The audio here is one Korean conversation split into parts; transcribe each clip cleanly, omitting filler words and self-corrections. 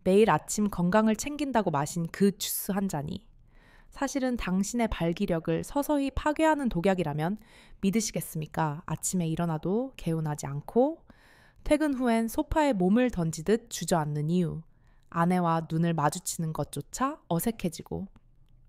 매일 아침 건강을 챙긴다고 마신 그 주스 한 잔이 사실은 당신의 발기력을 서서히 파괴하는 독약이라면 믿으시겠습니까? 아침에 일어나도 개운하지 않고 퇴근 후엔 소파에 몸을 던지듯 주저앉는 이유, 아내와 눈을 마주치는 것조차 어색해지고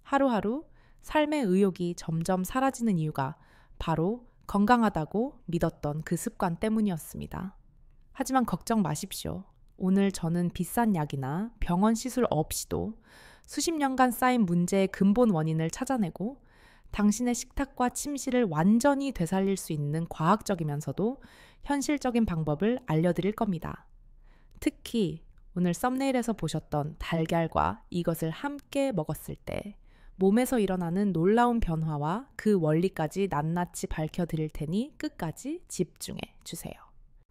하루하루 삶의 의욕이 점점 사라지는 이유가 바로 건강하다고 믿었던 그 습관 때문이었습니다. 하지만 걱정 마십시오. 오늘 저는 비싼 약이나 병원 시술 없이도 수십 년간 쌓인 문제의 근본 원인을 찾아내고 당신의 식탁과 침실을 완전히 되살릴 수 있는 과학적이면서도 현실적인 방법을 알려드릴 겁니다. 특히 오늘 썸네일에서 보셨던 달걀과 이것을 함께 먹었을 때 몸에서 일어나는 놀라운 변화와 그 원리까지 낱낱이 밝혀드릴 테니 끝까지 집중해 주세요.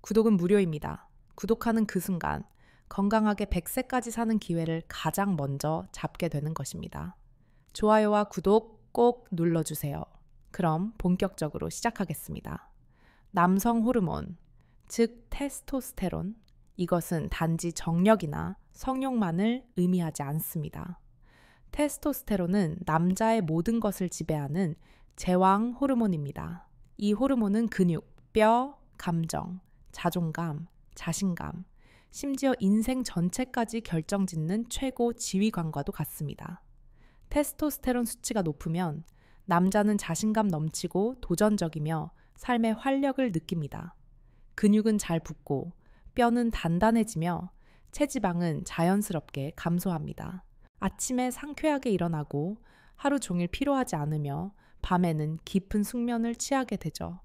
구독은 무료입니다. 구독하는 그 순간 건강하게 100세까지 사는 기회를 가장 먼저 잡게 되는 것입니다. 좋아요와 구독 꼭 눌러주세요. 그럼 본격적으로 시작하겠습니다. 남성 호르몬, 즉 테스토스테론, 이것은 단지 정력이나 성욕만을 의미하지 않습니다. 테스토스테론은 남자의 모든 것을 지배하는 제왕 호르몬입니다. 이 호르몬은 근육, 뼈, 감정, 자존감, 자신감, 심지어 인생 전체까지 결정짓는 최고 지휘관과도 같습니다. 테스토스테론 수치가 높으면 남자는 자신감 넘치고 도전적이며 삶의 활력을 느낍니다. 근육은 잘 붙고 뼈는 단단해지며 체지방은 자연스럽게 감소합니다. 아침에 상쾌하게 일어나고 하루 종일 피로하지 않으며 밤에는 깊은 숙면을 취하게 되죠.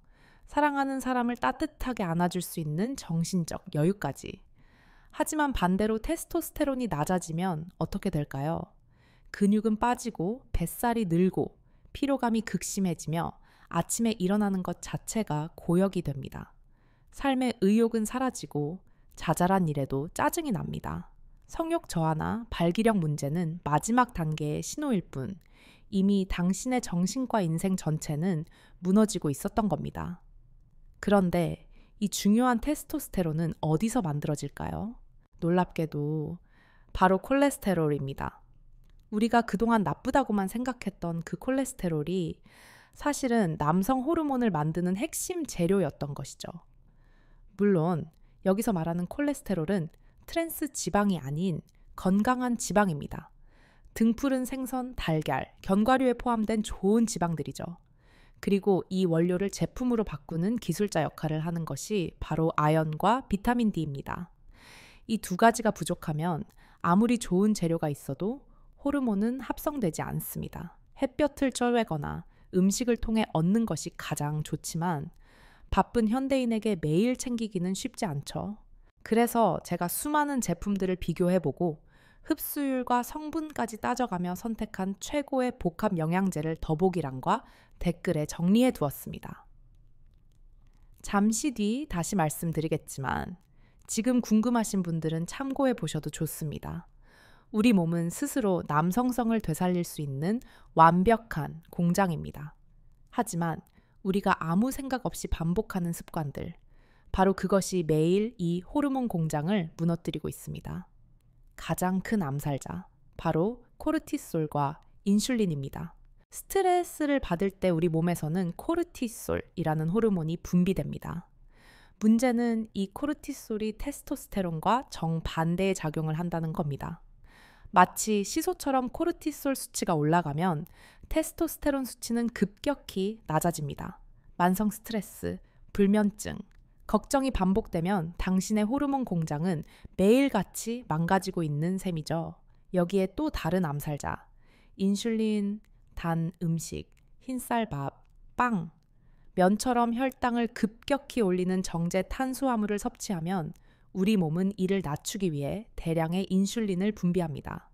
사랑하는 사람을 따뜻하게 안아줄 수 있는 정신적 여유까지. 하지만 반대로 테스토스테론이 낮아지면 어떻게 될까요? 근육은 빠지고 뱃살이 늘고 피로감이 극심해지며 아침에 일어나는 것 자체가 고역이 됩니다. 삶의 의욕은 사라지고 자잘한 일에도 짜증이 납니다. 성욕 저하나 발기력 문제는 마지막 단계의 신호일 뿐 이미 당신의 정신과 인생 전체는 무너지고 있었던 겁니다. 그런데 이 중요한 테스토스테론은 어디서 만들어질까요? 놀랍게도 바로 콜레스테롤입니다. 우리가 그동안 나쁘다고만 생각했던 그 콜레스테롤이 사실은 남성 호르몬을 만드는 핵심 재료였던 것이죠. 물론 여기서 말하는 콜레스테롤은 트랜스 지방이 아닌 건강한 지방입니다. 등푸른 생선, 달걀, 견과류에 포함된 좋은 지방들이죠. 그리고 이 원료를 제품으로 바꾸는 기술자 역할을 하는 것이 바로 아연과 비타민 D입니다. 이 두 가지가 부족하면 아무리 좋은 재료가 있어도 호르몬은 합성되지 않습니다. 햇볕을 쬐거나 음식을 통해 얻는 것이 가장 좋지만 바쁜 현대인에게 매일 챙기기는 쉽지 않죠. 그래서 제가 수많은 제품들을 비교해보고 흡수율과 성분까지 따져가며 선택한 최고의 복합 영양제를 더보기란과 댓글에 정리해 두었습니다. 잠시 뒤 다시 말씀드리겠지만 지금 궁금하신 분들은 참고해 보셔도 좋습니다. 우리 몸은 스스로 남성성을 되살릴 수 있는 완벽한 공장입니다. 하지만 우리가 아무 생각 없이 반복하는 습관들, 바로 그것이 매일 이 호르몬 공장을 무너뜨리고 있습니다. 가장 큰 암살자, 바로 코르티솔과 인슐린입니다. 스트레스를 받을 때 우리 몸에서는 코르티솔이라는 호르몬이 분비됩니다. 문제는 이 코르티솔이 테스토스테론과 정반대의 작용을 한다는 겁니다. 마치 시소처럼 코르티솔 수치가 올라가면 테스토스테론 수치는 급격히 낮아집니다. 만성 스트레스, 불면증, 걱정이 반복되면 당신의 호르몬 공장은 매일같이 망가지고 있는 셈이죠. 여기에 또 다른 암살자, 인슐린, 단 음식, 흰쌀밥, 빵, 면처럼 혈당을 급격히 올리는 정제 탄수화물을 섭취하면 우리 몸은 이를 낮추기 위해 대량의 인슐린을 분비합니다.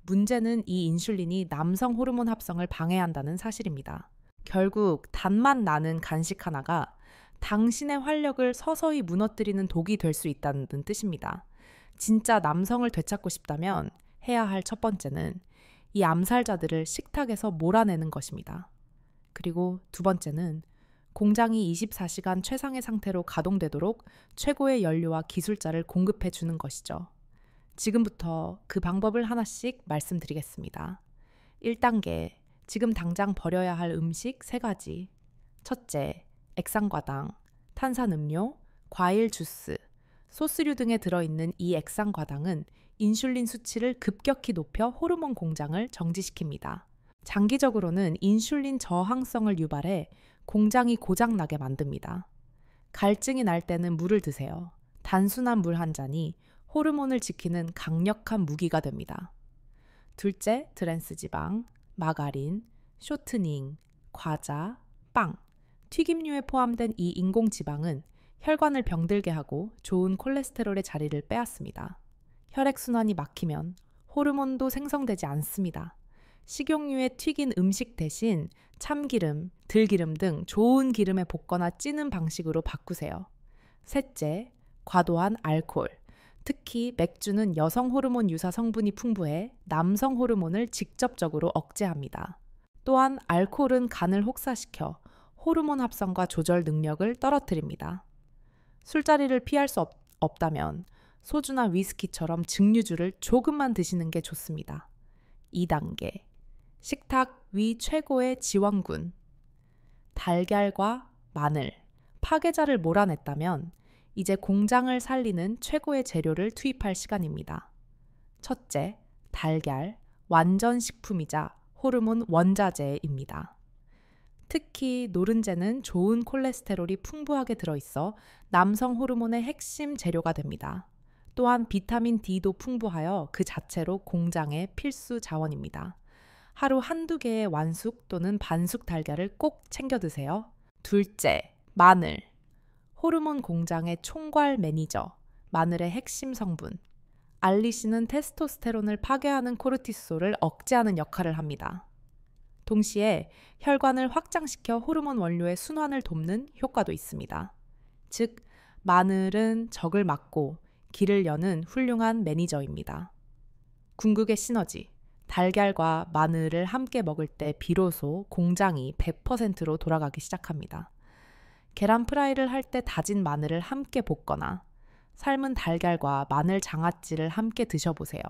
문제는 이 인슐린이 남성 호르몬 합성을 방해한다는 사실입니다. 결국 단맛 나는 간식 하나가 당신의 활력을 서서히 무너뜨리는 독이 될 수 있다는 뜻입니다. 진짜 남성을 되찾고 싶다면 해야 할 첫 번째는 이 암살자들을 식탁에서 몰아내는 것입니다. 그리고 두 번째는 공장이 24시간 최상의 상태로 가동되도록 최고의 연료와 기술자를 공급해 주는 것이죠. 지금부터 그 방법을 하나씩 말씀드리겠습니다. 1단계, 지금 당장 버려야 할 음식 3가지. 첫째, 액상과당, 탄산음료, 과일 주스, 소스류 등에 들어있는 이 액상과당은 인슐린 수치를 급격히 높여 호르몬 공장을 정지시킵니다. 장기적으로는 인슐린 저항성을 유발해 공장이 고장나게 만듭니다. 갈증이 날 때는 물을 드세요. 단순한 물 한 잔이 호르몬을 지키는 강력한 무기가 됩니다. 둘째, 트랜스지방, 마가린, 쇼트닝, 과자, 빵, 튀김류에 포함된 이 인공지방은 혈관을 병들게 하고 좋은 콜레스테롤의 자리를 빼앗습니다. 혈액순환이 막히면 호르몬도 생성되지 않습니다. 식용유에 튀긴 음식 대신 참기름, 들기름 등 좋은 기름에 볶거나 찌는 방식으로 바꾸세요. 셋째, 과도한 알코올. 특히 맥주는 여성 호르몬 유사 성분이 풍부해 남성 호르몬을 직접적으로 억제합니다. 또한 알코올은 간을 혹사시켜 호르몬 합성과 조절 능력을 떨어뜨립니다. 술자리를 피할 수 없다면 소주나 위스키처럼 증류주를 조금만 드시는 게 좋습니다. 2단계, 식탁 위 최고의 지원군. 달걀과 마늘, 파괴자를 몰아냈다면 이제 공장을 살리는 최고의 재료를 투입할 시간입니다. 첫째, 달걀, 완전 식품이자 호르몬 원자재입니다. 특히 노른자는 좋은 콜레스테롤이 풍부하게 들어있어 남성 호르몬의 핵심 재료가 됩니다. 또한 비타민 D도 풍부하여 그 자체로 공장의 필수 자원입니다. 하루 한두 개의 완숙 또는 반숙 달걀을 꼭 챙겨 드세요. 둘째, 마늘. 호르몬 공장의 총괄 매니저, 마늘의 핵심 성분. 알리신은 테스토스테론을 파괴하는 코르티솔을 억제하는 역할을 합니다. 동시에 혈관을 확장시켜 호르몬 원료의 순환을 돕는 효과도 있습니다. 즉, 마늘은 적을 막고 길을 여는 훌륭한 매니저입니다. 궁극의 시너지. 달걀과 마늘을 함께 먹을 때 비로소 공장이 100%로 돌아가기 시작합니다. 계란 프라이를 할 때 다진 마늘을 함께 볶거나 삶은 달걀과 마늘 장아찌를 함께 드셔보세요.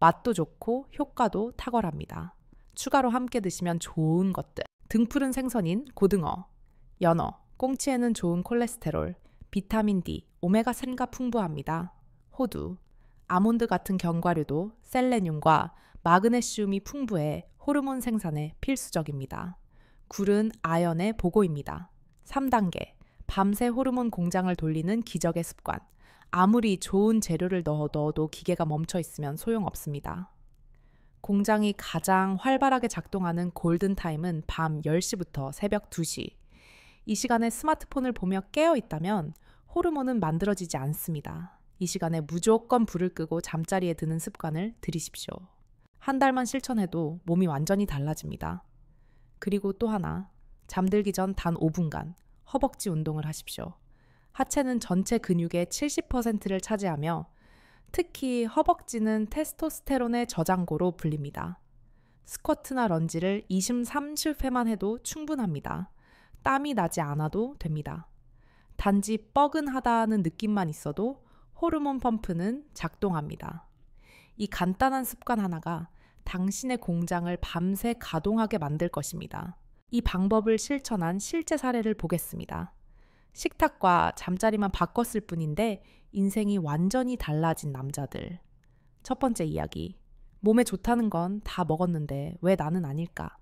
맛도 좋고 효과도 탁월합니다. 추가로 함께 드시면 좋은 것들. 등푸른 생선인 고등어, 연어, 꽁치에는 좋은 콜레스테롤, 비타민 D, 오메가3가 풍부합니다. 호두, 아몬드 같은 견과류도 셀레늄과 마그네슘이 풍부해 호르몬 생산에 필수적입니다. 굴은 아연의 보고입니다. 3단계, 밤새 호르몬 공장을 돌리는 기적의 습관. 아무리 좋은 재료를 넣어도 기계가 멈춰 있으면 소용없습니다. 공장이 가장 활발하게 작동하는 골든타임은 밤 10시부터 새벽 2시. 이 시간에 스마트폰을 보며 깨어 있다면 호르몬은 만들어지지 않습니다. 이 시간에 무조건 불을 끄고 잠자리에 드는 습관을 들이십시오. 한 달만 실천해도 몸이 완전히 달라집니다. 그리고 또 하나, 잠들기 전 단 5분간 허벅지 운동을 하십시오. 하체는 전체 근육의 70%를 차지하며 특히 허벅지는 테스토스테론의 저장고로 불립니다. 스쿼트나 런지를 20-30회만 해도 충분합니다. 땀이 나지 않아도 됩니다. 단지 뻐근하다는 느낌만 있어도 호르몬 펌프는 작동합니다. 이 간단한 습관 하나가 당신의 공장을 밤새 가동하게 만들 것입니다. 이 방법을 실천한 실제 사례를 보겠습니다. 식탁과 잠자리만 바꿨을 뿐인데 인생이 완전히 달라진 남자들. 첫 번째 이야기. 몸에 좋다는 건 다 먹었는데 왜 나는 아닐까?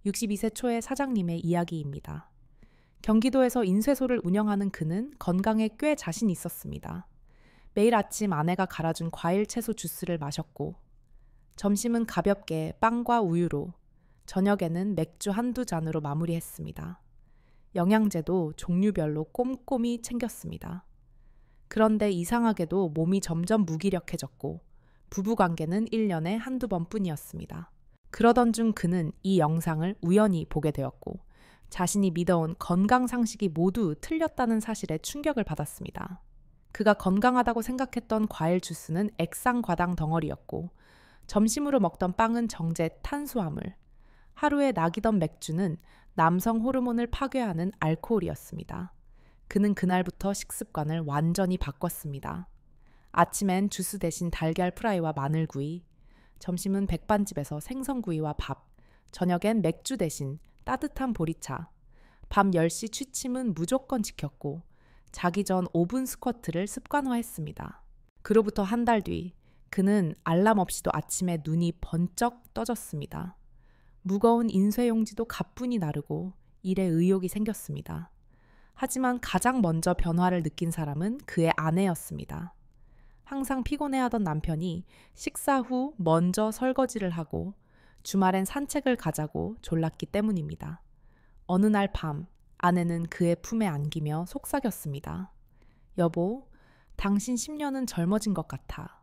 62세 초의 사장님의 이야기입니다. 경기도에서 인쇄소를 운영하는 그는 건강에 꽤 자신 있었습니다. 매일 아침 아내가 갈아준 과일 채소 주스를 마셨고 점심은 가볍게 빵과 우유로, 저녁에는 맥주 한두 잔으로 마무리했습니다. 영양제도 종류별로 꼼꼼히 챙겼습니다. 그런데 이상하게도 몸이 점점 무기력해졌고 부부관계는 1년에 한두 번뿐이었습니다. 그러던 중 그는 이 영상을 우연히 보게 되었고 자신이 믿어온 건강 상식이 모두 틀렸다는 사실에 충격을 받았습니다. 그가 건강하다고 생각했던 과일 주스는 액상과당 덩어리였고 점심으로 먹던 빵은 정제 탄수화물, 하루에 낙이던 맥주는 남성 호르몬을 파괴하는 알코올이었습니다. 그는 그날부터 식습관을 완전히 바꿨습니다. 아침엔 주스 대신 달걀 프라이와 마늘구이, 점심은 백반집에서 생선구이와 밥, 저녁엔 맥주 대신 따뜻한 보리차, 밤 10시 취침은 무조건 지켰고 자기 전 5분 스쿼트를 습관화했습니다. 그로부터 한 달 뒤 그는 알람 없이도 아침에 눈이 번쩍 떠졌습니다. 무거운 인쇄용지도 가뿐히 나르고 일에 의욕이 생겼습니다. 하지만 가장 먼저 변화를 느낀 사람은 그의 아내였습니다. 항상 피곤해하던 남편이 식사 후 먼저 설거지를 하고 주말엔 산책을 가자고 졸랐기 때문입니다. 어느 날 밤 아내는 그의 품에 안기며 속삭였습니다. 여보, 당신 10년은 젊어진 것 같아.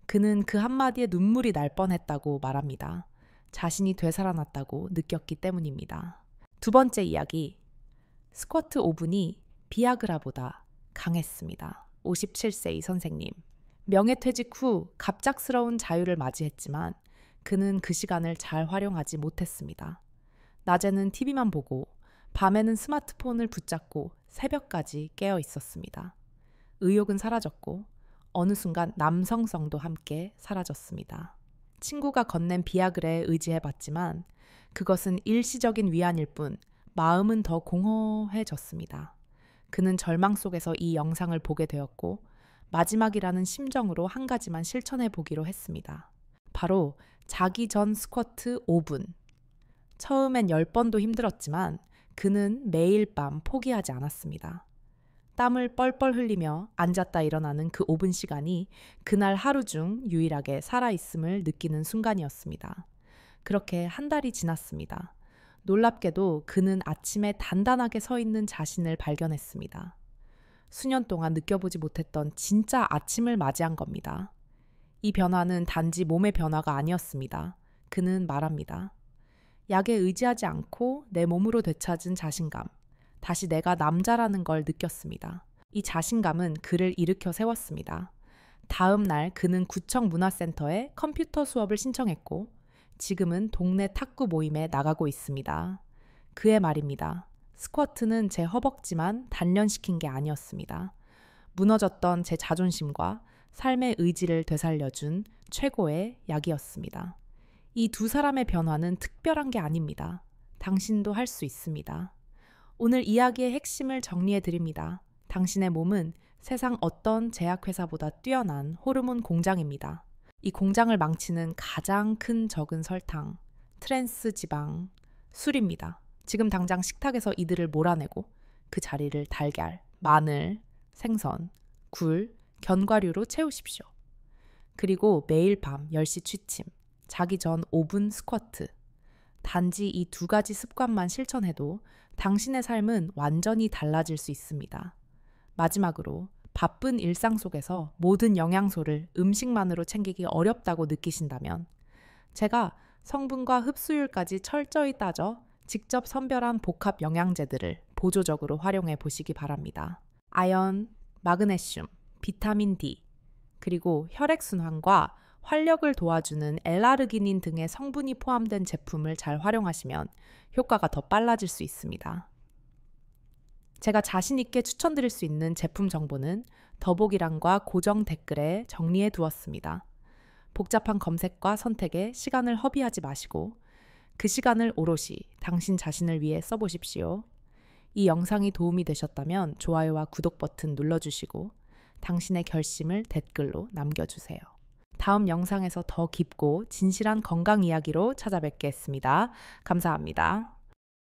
그는 그 한마디에 눈물이 날 뻔했다고 말합니다. 자신이 되살아났다고 느꼈기 때문입니다. 두 번째 이야기. 스쿼트 5분이 비아그라보다 강했습니다. 57세 이 선생님. 명예퇴직 후 갑작스러운 자유를 맞이했지만 그는 그 시간을 잘 활용하지 못했습니다. 낮에는 TV만 보고 밤에는 스마트폰을 붙잡고 새벽까지 깨어 있었습니다. 의욕은 사라졌고 어느 순간 남성성도 함께 사라졌습니다. 친구가 건넨 비아그라에 의지해봤지만 그것은 일시적인 위안일 뿐 마음은 더 공허해졌습니다. 그는 절망 속에서 이 영상을 보게 되었고 마지막이라는 심정으로 한 가지만 실천해 보기로 했습니다. 바로 자기 전 스쿼트 5분. 처음엔 10번도 힘들었지만 그는 매일 밤 포기하지 않았습니다. 땀을 뻘뻘 흘리며 앉았다 일어나는 그 5분 시간이 그날 하루 중 유일하게 살아있음을 느끼는 순간이었습니다. 그렇게 한 달이 지났습니다. 놀랍게도 그는 아침에 단단하게 서 있는 자신을 발견했습니다. 수년 동안 느껴보지 못했던 진짜 아침을 맞이한 겁니다. 이 변화는 단지 몸의 변화가 아니었습니다. 그는 말합니다. 약에 의지하지 않고 내 몸으로 되찾은 자신감. 다시 내가 남자라는 걸 느꼈습니다. 이 자신감은 그를 일으켜 세웠습니다. 다음 날 그는 구청 문화센터에 컴퓨터 수업을 신청했고 지금은 동네 탁구 모임에 나가고 있습니다. 그의 말입니다. 스쿼트는 제 허벅지만 단련시킨 게 아니었습니다. 무너졌던 제 자존심과 삶의 의지를 되살려준 최고의 약이었습니다. 이 두 사람의 변화는 특별한 게 아닙니다. 당신도 할 수 있습니다. 오늘 이야기의 핵심을 정리해 드립니다. 당신의 몸은 세상 어떤 제약회사보다 뛰어난 호르몬 공장입니다. 이 공장을 망치는 가장 큰 적은 설탕, 트랜스 지방, 술입니다. 지금 당장 식탁에서 이들을 몰아내고 그 자리를 달걀, 마늘, 생선, 굴, 견과류로 채우십시오. 그리고 매일 밤 10시 취침, 자기 전 5분 스쿼트. 단지 이 두 가지 습관만 실천해도 당신의 삶은 완전히 달라질 수 있습니다. 마지막으로 바쁜 일상 속에서 모든 영양소를 음식만으로 챙기기 어렵다고 느끼신다면 제가 성분과 흡수율까지 철저히 따져 직접 선별한 복합 영양제들을 보조적으로 활용해 보시기 바랍니다. 아연, 마그네슘, 비타민 D, 그리고 혈액순환과 활력을 도와주는 L아르기닌 등의 성분이 포함된 제품을 잘 활용하시면 효과가 더 빨라질 수 있습니다. 제가 자신 있게 추천드릴 수 있는 제품 정보는 더보기란과 고정 댓글에 정리해 두었습니다. 복잡한 검색과 선택에 시간을 허비하지 마시고 그 시간을 오롯이 당신 자신을 위해 써보십시오. 이 영상이 도움이 되셨다면 좋아요와 구독 버튼 눌러주시고 당신의 결심을 댓글로 남겨주세요. 다음 영상에서 더 깊고 진실한 건강 이야기로 찾아뵙겠습니다. 감사합니다.